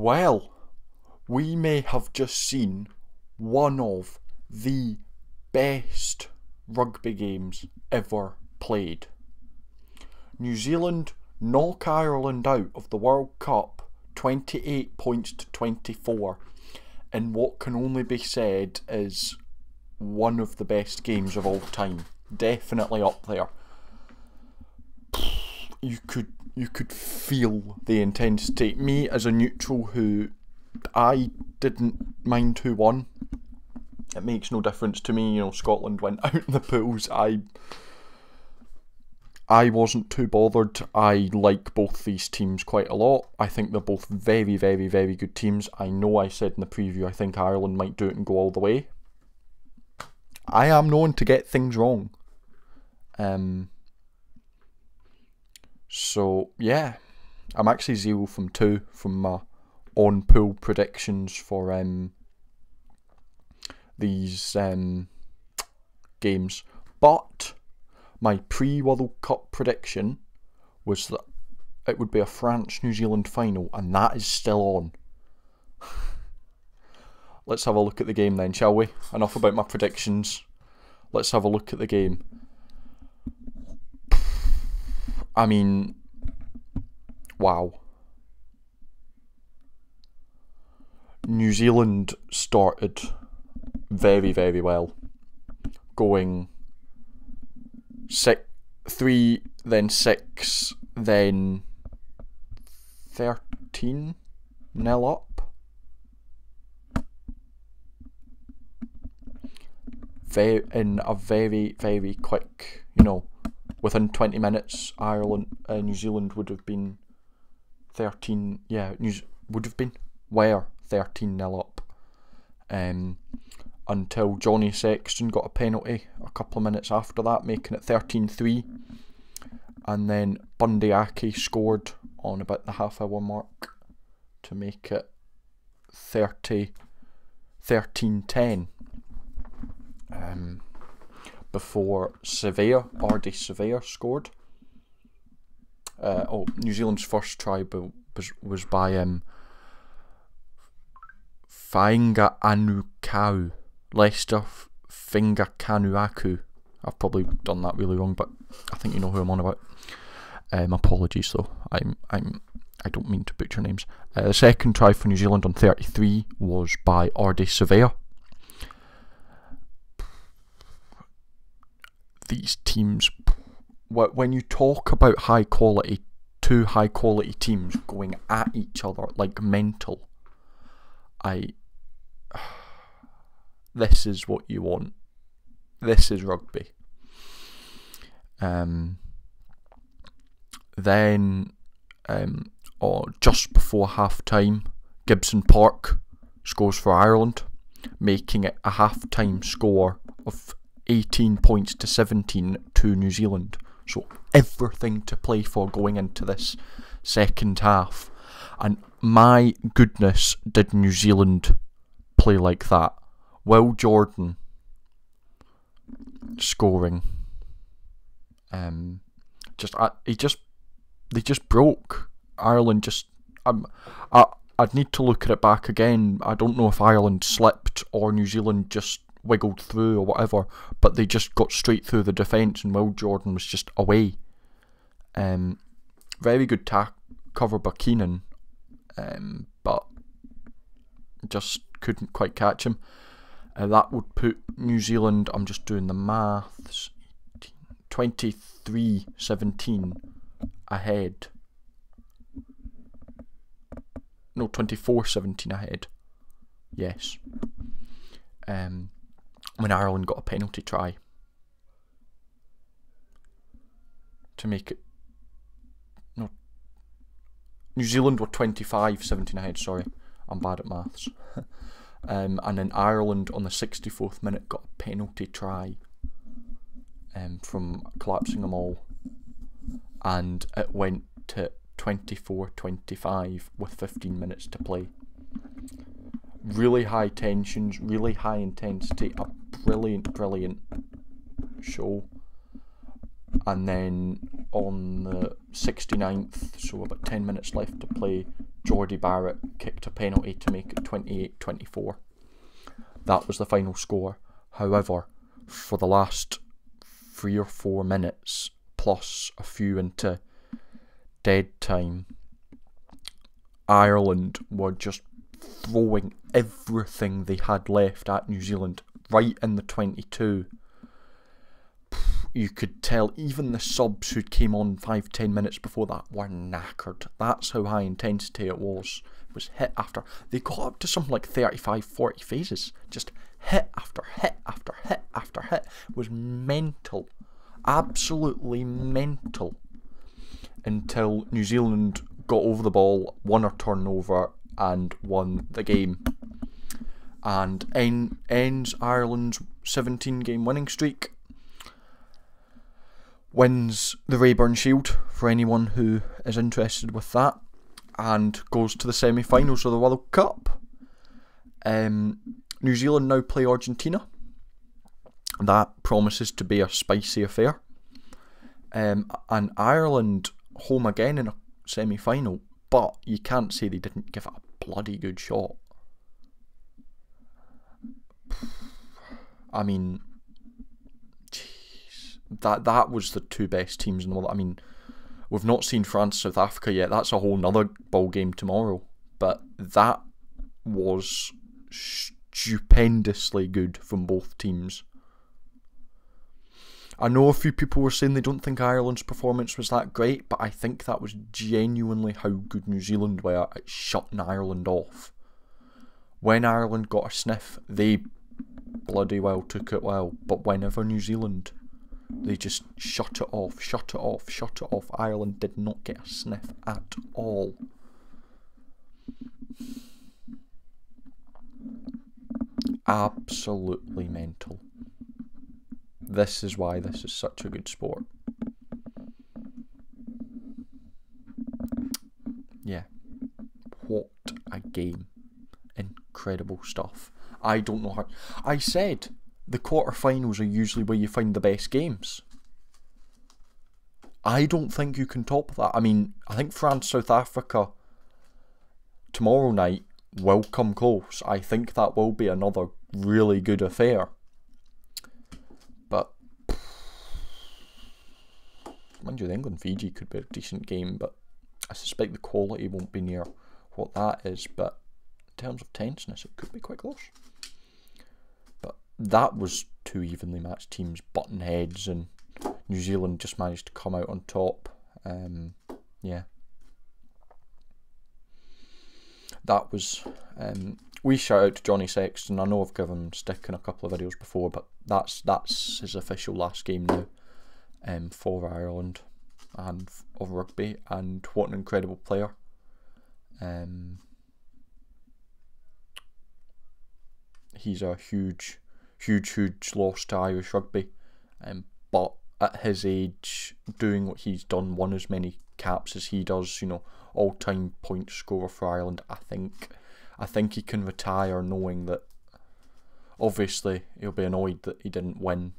Well, we may have just seen one of the best rugby games ever played. New Zealand knock Ireland out of the World Cup 28 points to 24 in what can only be said is one of the best games of all time. Definitely up there. You could feel the intensity. Me as a neutral who I didn't mind who won. It makes no difference to me, Scotland went out in the pools. I wasn't too bothered. I like both these teams quite a lot. I think they're both very, very, very good teams. I know I said in the preview I think Ireland might do it and go all the way. I am known to get things wrong. So, yeah. I'm actually 0 from 2 from my on-pool predictions for these games. But my pre-World Cup prediction was that it would be a France-New Zealand final, and that is still on. Let's have a look at the game then, shall we? Enough about my predictions. Let's have a look at the game. I mean, wow. New Zealand started very, very well. Going 3, then 6, then 13-0 up. In a very, very quick, within 20 minutes, New Zealand would have been 13-0 up. Until Johnny Sexton got a penalty a couple of minutes after that, making it 13-3. And then Bundy Aki scored on about the half-hour mark to make it 13-10. Before Ardy Surveyor scored. New Zealand's first try was by Fainga Anukau. Leicester Finga Kanuaku. I've probably done that really wrong, but I think you know who I'm on about. Apologies though. I don't mean to butcher names. The second try for New Zealand on 33 was by Ardy Surveyor. These teams, when you talk about two high quality teams going at each other like mental, this is what you want. This is rugby. Then, just before half time, Gibson Park scores for Ireland, making it a half time score of 18 points to 17 to New Zealand. So everything to play for going into this second half. And my goodness, did New Zealand play like that. Will Jordan scoring. They just broke. Ireland just I'd need to look at it back again. I don't know if Ireland slipped or New Zealand just wiggled through or whatever, but they just got straight through the defence and Will Jordan was just away. Very good cover by Keenan, but just couldn't quite catch him. That would put New Zealand, I'm just doing the maths, 23-17 ahead. No, 24-17 ahead. Yes. When Ireland got a penalty try to make it. No. New Zealand were 25-17 ahead, sorry. I'm bad at maths. And then Ireland on the 64th minute got a penalty try from collapsing them all. And it went to 24-25 with 15 minutes to play. Really high tensions, really high intensity, a brilliant show. And then on the 69th, so about 10 minutes left to play, Jordy Barrett kicked a penalty to make it 28-24. That was the final score. However, for the last 3 or 4 minutes, plus a few into dead time, Ireland were just throwing everything they had left at New Zealand right in the 22. You could tell even the subs who came on 5-10 minutes before that were knackered. That's how high intensity it was. It was hit after. They got up to something like 35-40 phases. Just hit after hit after hit after hit. It was mental. Absolutely mental. Until New Zealand got over the ball, won a turnover, and won the game. And ends Ireland's 17-game winning streak. Wins the Rayburn Shield, for anyone who is interested with that, and goes to the semi-finals of the World Cup. New Zealand now play Argentina. That promises to be a spicy affair. And Ireland home again in a semi-final, but you can't say they didn't give it a bloody good shot. I mean, that was the 2 best teams in the world. I mean, we've not seen France South Africa yet. That's a whole nother ball game tomorrow. But that was stupendously good from both teams. I know a few people were saying they don't think Ireland's performance was that great, but I think that was genuinely how good New Zealand were at shutting Ireland off. When Ireland got a sniff, they bloody well took it well. But whenever New Zealand, they just shut it off, shut it off, shut it off. Ireland did not get a sniff at all. Absolutely mental. This is why this is such a good sport. Yeah. What a game. Incredible stuff. I don't know how... I said the quarterfinals are usually where you find the best games. I don't think you can top that. I mean, I think France, South Africa tomorrow night will come close. I think that will be another really good affair. But, mind you, the England-Fiji could be a decent game, but I suspect the quality won't be near what that is. But in terms of tenseness, it could be quite close. But that was 2 evenly matched teams butting heads, and New Zealand just managed to come out on top. Yeah. That was... we shout out to Johnny Sexton. I know I've given him stick in a couple of videos before, but that's his official last game now for Ireland and of rugby, and what an incredible player. He's a huge loss to Irish rugby, but at his age, doing what he's done, won as many caps as he does, you know, all-time point scorer for Ireland. I think he can retire knowing that obviously he'll be annoyed that he didn't win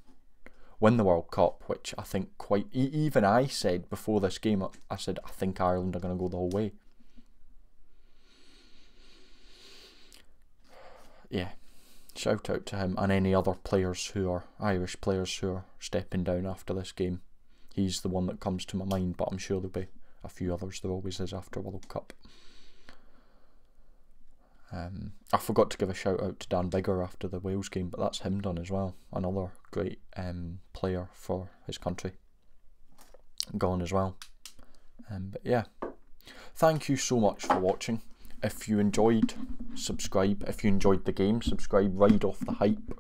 the World Cup, which I think even I said before this game, I said I think Ireland are going to go the whole way. Yeah, shout out to him and any other players who are Irish players who are stepping down after this game. He's the one that comes to my mind, but I'm sure there'll be a few others. There always is after World Cup. I forgot to give a shout out to Dan Biggar after the Wales game, but that's him done as well. Another great player for his country. Gone as well. But yeah, thank you so much for watching. If you enjoyed, subscribe. If you enjoyed the game, subscribe. Ride off the hype.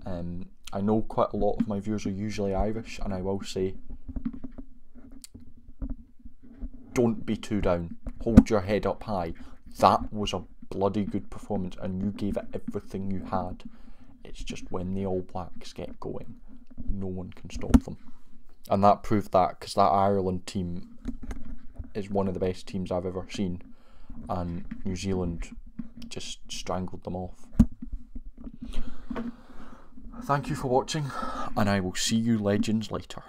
I know quite a lot of my viewers are usually Irish, and I will say, don't be too down. Hold your head up high. That was a bloody good performance, and you gave it everything you had. It's just when the All Blacks get going, no one can stop them. And that proved that, because that Ireland team is one of the best teams I've ever seen, and New Zealand just strangled them off. Thank you for watching, and I will see you legends later.